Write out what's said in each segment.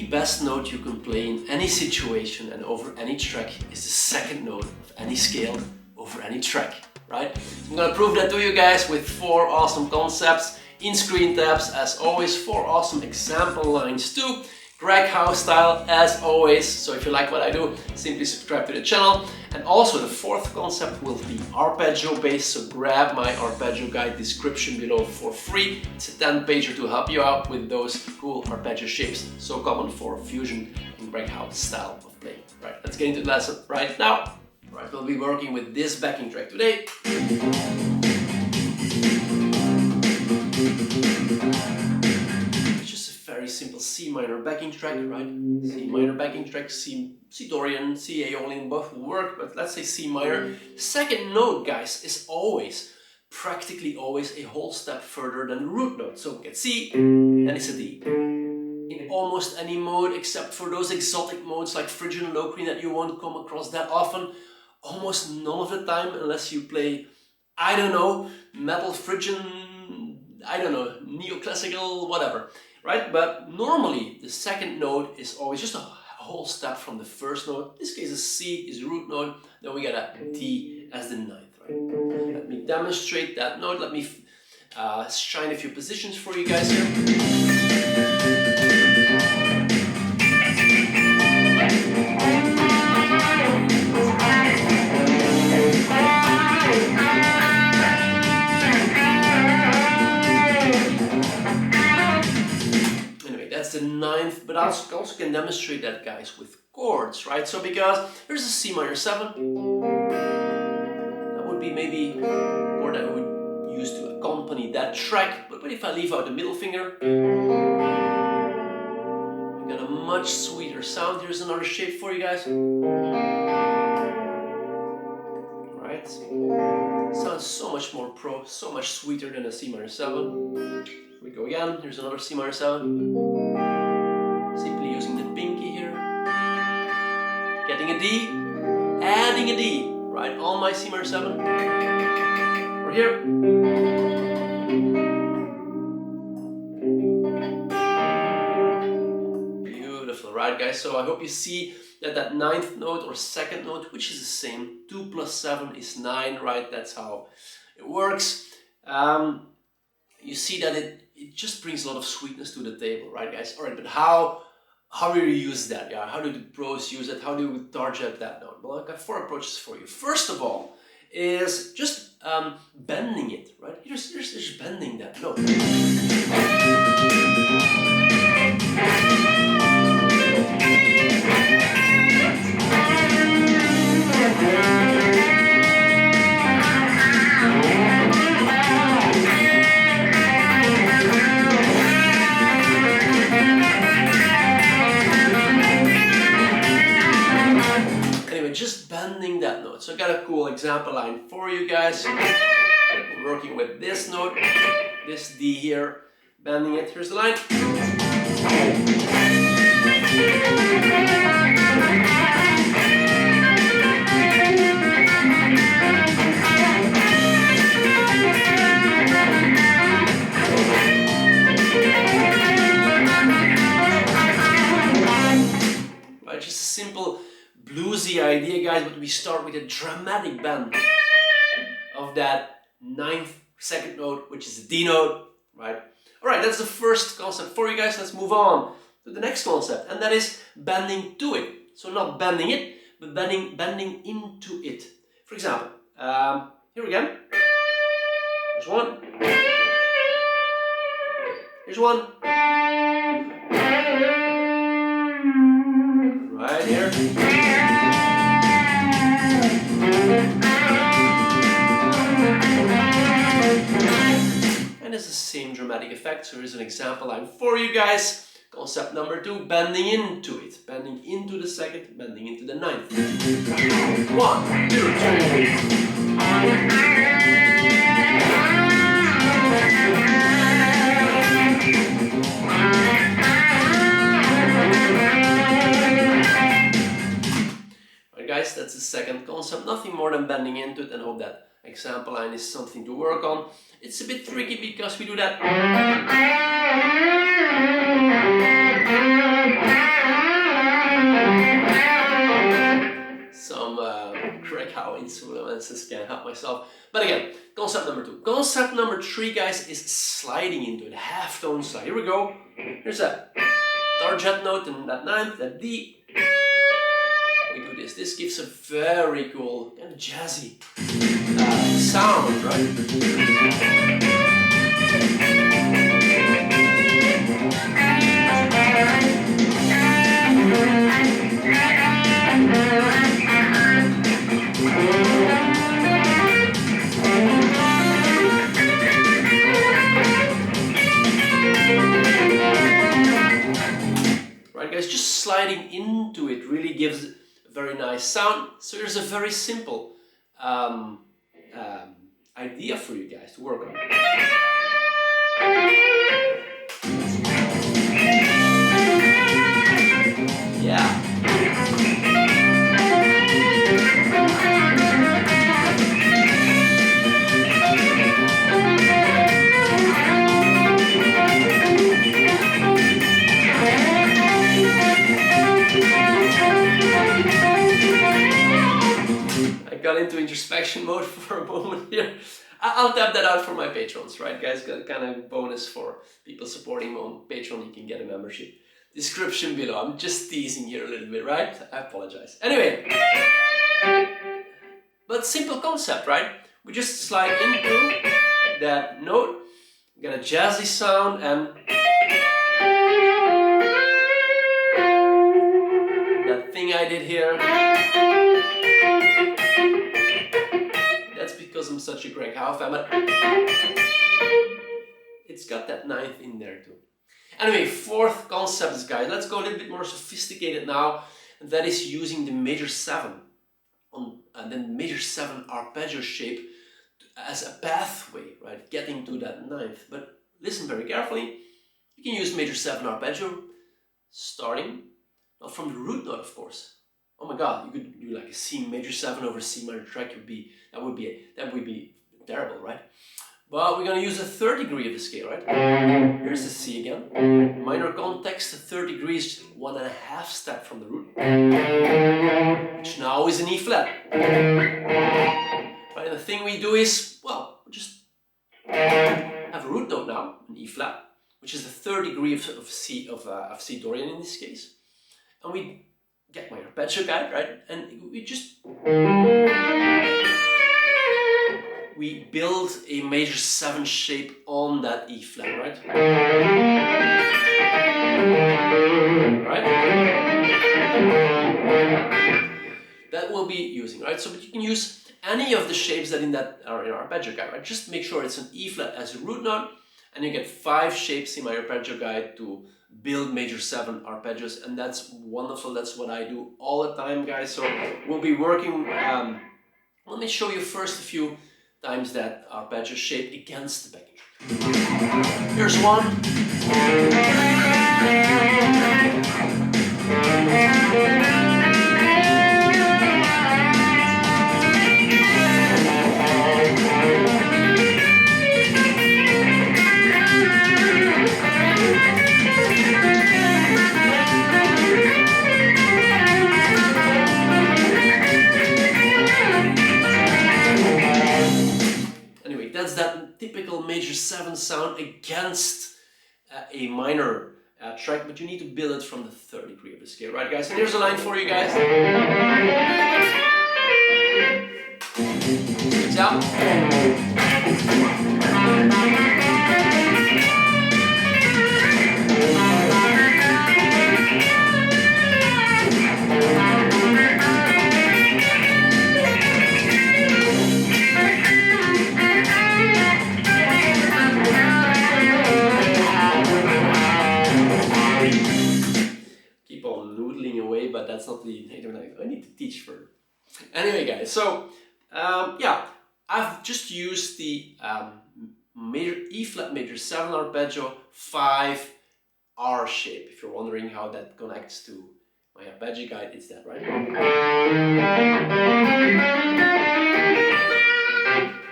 best note you can play in any situation and over any track is the second note of any scale over any track, right? So I'm gonna prove that to you guys with 4 awesome concepts in screen tabs, as always, 4 awesome example lines too, Greg Howe style as always. So if you like what I do, simply subscribe to the channel. And also the 4th concept will be arpeggio based, so grab my arpeggio guide description below for free. It's a 10-pager to help you out with those cool arpeggio shapes, so common for fusion and Greg Howe style of playing. Right, let's get into the lesson right now. Right, we'll be working with this backing track today. Very simple C minor backing track, right? C minor backing track, C Dorian, C Aeolian, both will work, but let's say C minor. Second note, guys, is always, practically always, a whole step further than the root note. So get C, then it's a D. In almost any mode, except for those exotic modes like Phrygian and Locrian that you won't come across that often, almost none of the time, unless you play, I don't know, metal Phrygian, I don't know, neoclassical, whatever. Right? But normally the second note is always just a whole step from the first note. In this case, a C is a root note, then we get a D as the 9th, right? Let me demonstrate that note. Let me shine a few positions for you guys here. The 9th, but I also can demonstrate that, guys, with chords, right? So because here's a C minor 7, that would be maybe a chord that I would use to accompany that track, but if I leave out the middle finger, we got a much sweeter sound. Here's another shape for you guys. Right? Sounds so much more pro, so much sweeter than a C minor 7. Here we go again. Here's another C minor 7. Simply using the pinky here, getting a D, adding a D, right, on my C minor 7, or here. Beautiful, right, guys? So I hope you see that that 9th note or second note, which is the same, 2 plus 7 is 9, right? That's how it works. You see that it just brings a lot of sweetness to the table, right, guys? All right, but how do you use that? Yeah, how do the pros use it? How do we target that note? Well, I've got 4 approaches for you. First of all, is just bending it, right? Here's bending that note. Just bending that note. So I got a cool example line for you guys. We're working with this note, this D here, bending it. Here's the line. Right, just a simple bluesy idea, guys, but we start with a dramatic bend of that 9th second note, which is a D note, right? All right, that's the first concept for you guys. Let's move on to the next concept, and that is bending to it. So not bending it, but bending into it. For example, here again. Here's one. Here's one. Right here. And it's the same dramatic effect. So here's an example line for you guys. Concept number 2, bending into it. Bending into the second, bending into the 9th. 1, 2, 3. Guys, that's the second concept. Nothing more than bending into it, and hope that example line is something to work on. It's a bit tricky because we do that just can't help myself. But again, concept number 2. Concept number 3, guys, is sliding into it. Half tone slide. Here we go. Here's that third jet note and that ninth, that D. We do this. This gives a very cool kind of jazzy sound, right? Right, guys, just sliding into it really gives a very nice sound. So here's a very simple idea for you guys to work on. Yeah. Got into introspection mode for a moment here. I'll tap that out for my patrons, right, guys? Got kind of bonus for people supporting me on Patreon. You can get a membership. Description below. I'm just teasing here a little bit, right? I apologize. Anyway, but simple concept, right? We just slide into that note, get a jazzy sound, and that thing I did here. Because I'm such a Greg Howe fan, but it's got that ninth in there too. Anyway, 4th concept, guys. Let's go a little bit more sophisticated now, and that is using the major 7 and then major 7 arpeggio shape as a pathway, right? Getting to that ninth. But listen very carefully. You can use major 7 arpeggio starting not from the root note, of course. Oh my God, you could do like a C major 7 over C minor track. That would be terrible, right? But we're gonna use a 3rd degree of the scale, right? Here's the C again. Minor context, a 3rd degree is 1.5 step from the root, which now is an E flat. Right, and the thing we do is, well, we just have a root note now, an E flat, which is the 3rd degree of C Dorian in this case, and we get my arpeggio guide, right? And we build a major 7 shape on that E flat, right? Right? That we'll be using, right? So, but you can use any of the shapes that are in our arpeggio guide, right? Just make sure it's an E flat as a root note, and you get 5 shapes in my arpeggio guide to build major 7 arpeggios, and that's wonderful. That's what I do all the time, guys. So we'll be working. Let me show you first a few times that arpeggio shape against the backing track. Here's one. That's that typical major 7 sound against a minor track, but you need to build it from the 3rd degree of the scale, right, guys? And here's a line for you guys. Example. But that's not the native language. I need to teach further. Anyway, guys, so yeah, I've just used the major E flat major 7 arpeggio 5 R shape. If you're wondering how that connects to my arpeggio guide, it's that, right?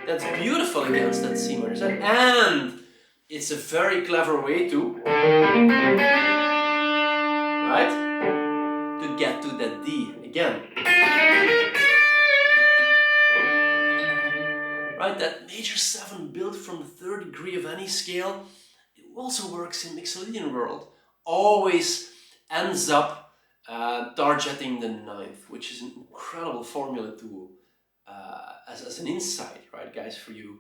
That's beautiful against that C minor 7, and it's a very clever way to, right? To get to that D again. major 7 built from the 3rd degree of any scale, it also works in Mixolydian world, always ends up targeting the 9th, which is an incredible formula to as an insight, right, guys, for you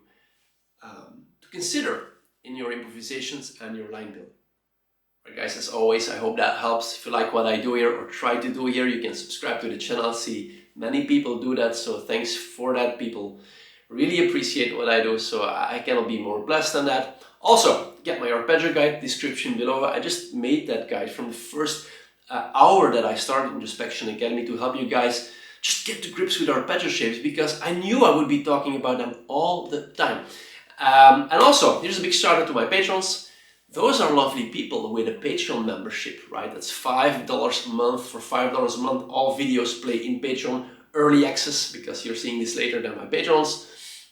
to consider in your improvisations and your line build. Right, guys, as always, I hope that helps. If you like what I do here or try to do here, you can subscribe to the channel. See, many people do that, so thanks for that. People really appreciate what I do, so I cannot be more blessed than that. Also, get my arpeggio guide, description below. I just made that guide from the first hour that I started Introspection Academy to help you guys just get to grips with arpeggio shapes, because I knew I would be talking about them all the time. And also, here's a big shout out to my patrons. Those are lovely people with a Patreon membership, right? That's $5 a month. For $5 a month, all videos play in Patreon, early access, because you're seeing this later than my patrons.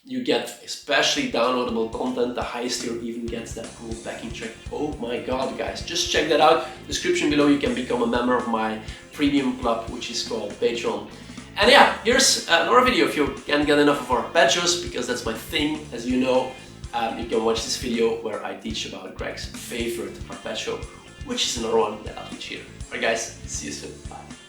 You get especially downloadable content. The highest tier even gets that cool backing track. Oh my god, guys, just check that out. Description below, you can become a member of my premium club, which is called Patreon. And yeah, here's another video if you can't get enough of arpeggios, because that's my thing, as you know. You can watch this video where I teach about Greg's favorite arpeggio, which is another one that I'll teach here. Alright guys, see you soon. Bye.